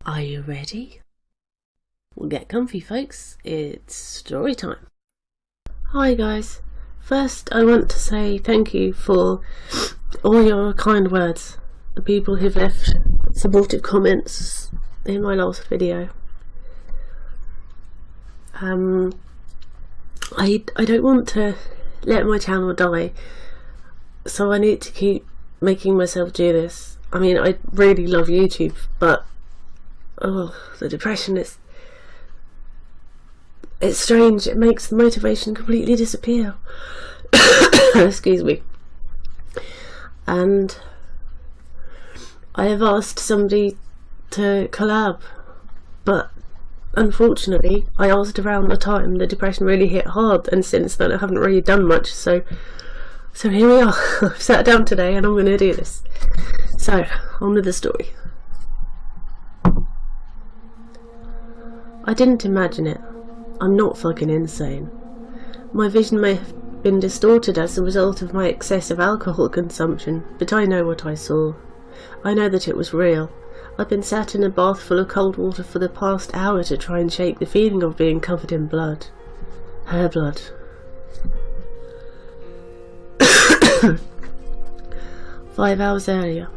Are you ready? Well, get comfy, folks. It's story time. Hi, guys. First, I want to say thank you for all your kind words. The people who've left supportive comments in my last video. I don't want to let my channel die, so I need to keep making myself do this. I mean, I really love YouTube, but the depression it's strange. It makes the motivation completely disappear. Excuse me. And I have asked somebody to collab, but unfortunately I asked around the time the depression really hit hard, and since then I haven't really done much, so here we are. I've sat down today and I'm going to do this. So, on with the story. I didn't imagine it. I'm not fucking insane. My vision may have been distorted as a result of my excessive alcohol consumption, but I know what I saw. I know that it was real. I've been sat in a bath full of cold water for the past hour to try and shake the feeling of being covered in blood. Her blood. 5 hours earlier.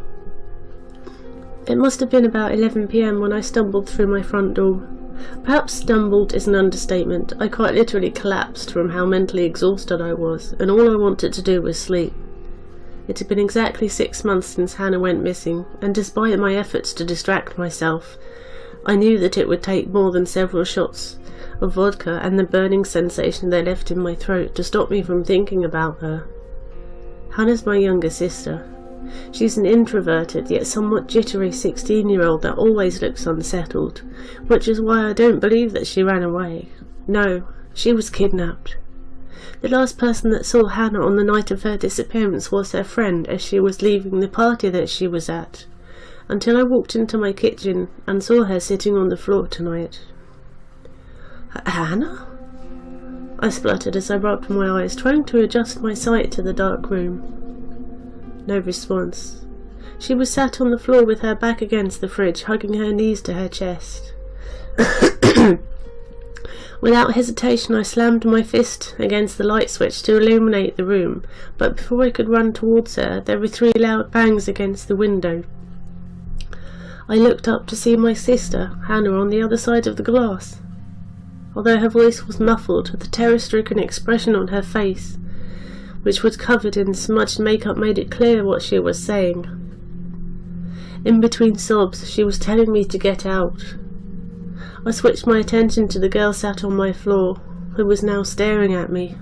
It must have been about 11 PM when I stumbled through my front door. Perhaps stumbled is an understatement. I quite literally collapsed from how mentally exhausted I was, and all I wanted to do was sleep. It had been exactly 6 months since Hannah went missing, and despite my efforts to distract myself, I knew that it would take more than several shots of vodka and the burning sensation they left in my throat to stop me from thinking about her. Hannah's my younger sister. She's an introverted yet somewhat jittery 16-year-old that always looks unsettled, which is why I don't believe that she ran away. No, she was kidnapped. The last person that saw Hannah on the night of her disappearance was her friend as she was leaving the party that she was at, until I walked into my kitchen and saw her sitting on the floor tonight. Hannah? I spluttered as I rubbed my eyes, trying to adjust my sight to the dark room. No response. She was sat on the floor with her back against the fridge, hugging her knees to her chest. Without hesitation, I slammed my fist against the light switch to illuminate the room, but before I could run towards her, there were 3 loud bangs against the window. I looked up to see my sister, Hannah, on the other side of the glass. Although her voice was muffled, the terror-stricken expression on her face, which was covered in smudged makeup, made it clear what she was saying. In between sobs, she was telling me to get out. I switched my attention to the girl sat on my floor, who was now staring at me.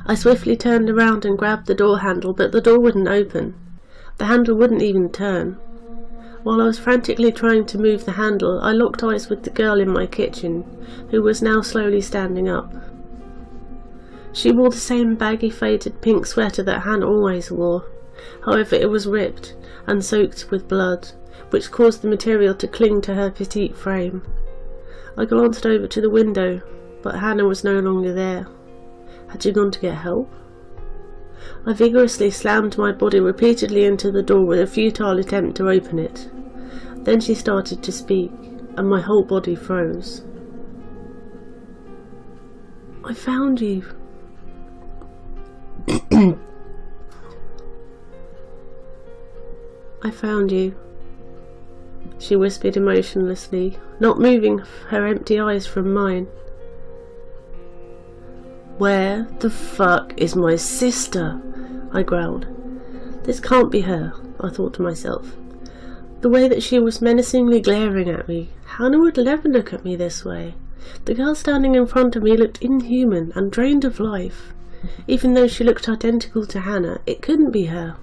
I swiftly turned around and grabbed the door handle, but the door wouldn't open. The handle wouldn't even turn. While I was frantically trying to move the handle, I locked eyes with the girl in my kitchen, who was now slowly standing up. She wore the same baggy, faded pink sweater that Hannah always wore. However, it was ripped and soaked with blood, which caused the material to cling to her petite frame. I glanced over to the window, but Hannah was no longer there. Had she gone to get help? I vigorously slammed my body repeatedly into the door with a futile attempt to open it. Then she started to speak, and my whole body froze. I found you. I found you, she whispered emotionlessly, not moving her empty eyes from mine. Where the fuck is my sister? I growled. This can't be her, I thought to myself. The way that she was menacingly glaring at me, Hannah would never look at me this way. The girl standing in front of me looked inhuman and drained of life. Even though she looked identical to Hannah, it couldn't be her.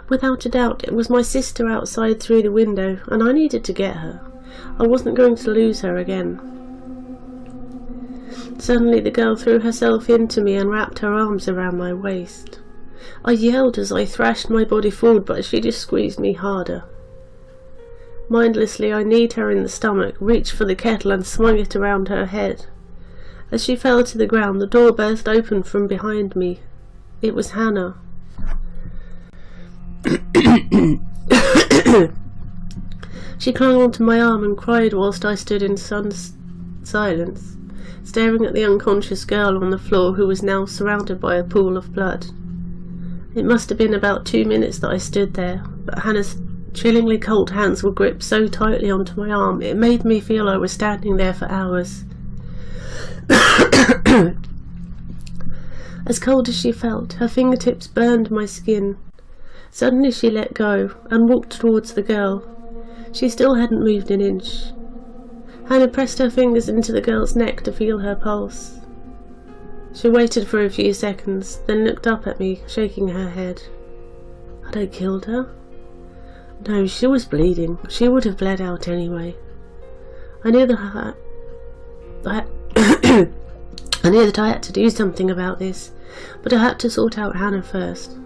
Without a doubt, it was my sister outside through the window, and I needed to get her. I wasn't going to lose her again. Suddenly the girl threw herself into me and wrapped her arms around my waist. I yelled as I thrashed my body forward, but she just squeezed me harder. Mindlessly, I kneed her in the stomach, reached for the kettle and swung it around her head. As she fell to the ground, the door burst open from behind me. It was Hannah. She clung onto my arm and cried whilst I stood in silence, staring at the unconscious girl on the floor who was now surrounded by a pool of blood. It must have been about 2 minutes that I stood there, but Hannah's chillingly cold hands were gripped so tightly onto my arm it made me feel I was standing there for hours. As cold as she felt, her fingertips burned my skin. Suddenly she let go and walked towards the girl. She still hadn't moved an inch. Hannah pressed her fingers into the girl's neck to feel her pulse. She waited for a few seconds, then looked up at me, shaking her head. Had I killed her? No, she was bleeding. She would have bled out anyway. I knew that I had to do something about this, but I had to sort out Hannah first.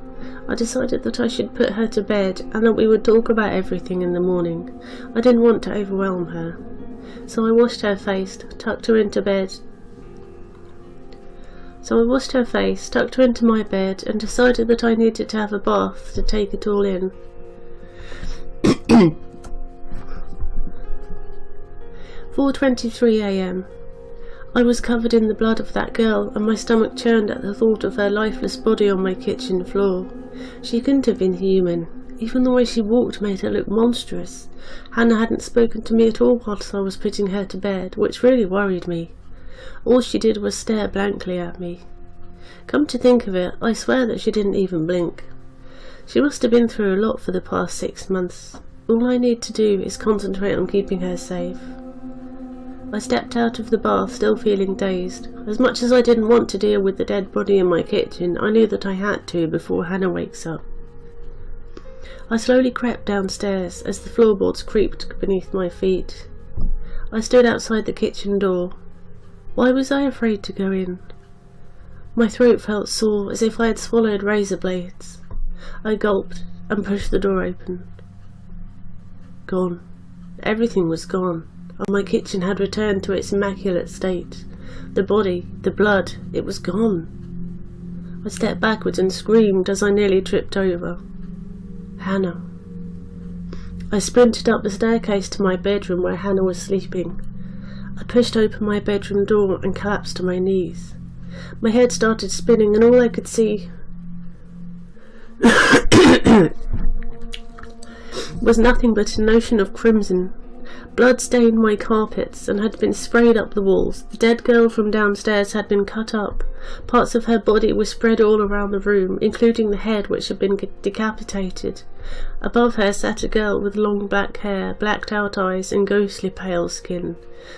I decided that I should put her to bed and that we would talk about everything in the morning. I didn't want to overwhelm her. So I washed her face, tucked her into my bed, and decided that I needed to have a bath to take it all in. 4:23 a.m. I was covered in the blood of that girl, and my stomach churned at the thought of her lifeless body on my kitchen floor. She couldn't have been human. Even the way she walked made her look monstrous. Hannah hadn't spoken to me at all whilst I was putting her to bed, which really worried me. All she did was stare blankly at me. Come to think of it, I swear that she didn't even blink. She must have been through a lot for the past 6 months. All I need to do is concentrate on keeping her safe. I stepped out of the bath, still feeling dazed. As much as I didn't want to deal with the dead body in my kitchen, I knew that I had to before Hannah wakes up. I slowly crept downstairs as the floorboards creaked beneath my feet. I stood outside the kitchen door. Why was I afraid to go in? My throat felt sore, as if I had swallowed razor blades. I gulped and pushed the door open. Gone. Everything was gone, and my kitchen had returned to its immaculate state. The body, the blood, it was gone. I stepped backwards and screamed as I nearly tripped over. Hannah. I sprinted up the staircase to my bedroom where Hannah was sleeping. I pushed open my bedroom door and collapsed to my knees. My head started spinning, and all I could see was nothing but an ocean of crimson. Blood stained my carpets and had been sprayed up the walls. The dead girl from downstairs had been cut up. Parts of her body were spread all around the room, including the head, which had been decapitated. Above her sat a girl with long black hair, blacked out eyes, and ghostly pale skin.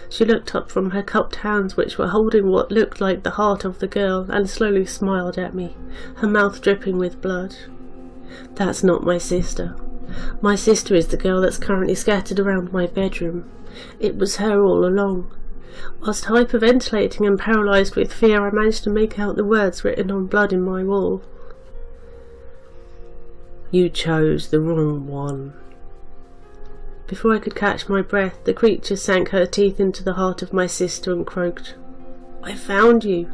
She looked up from her cupped hands, which were holding what looked like the heart of the girl, and slowly smiled at me, her mouth dripping with blood. That's not my sister. My sister is the girl that's currently scattered around my bedroom. It was her all along. Whilst hyperventilating and paralysed with fear, I managed to make out the words written on blood in my wall. You chose the wrong one. Before I could catch my breath, the creature sank her teeth into the heart of my sister and croaked, I found you.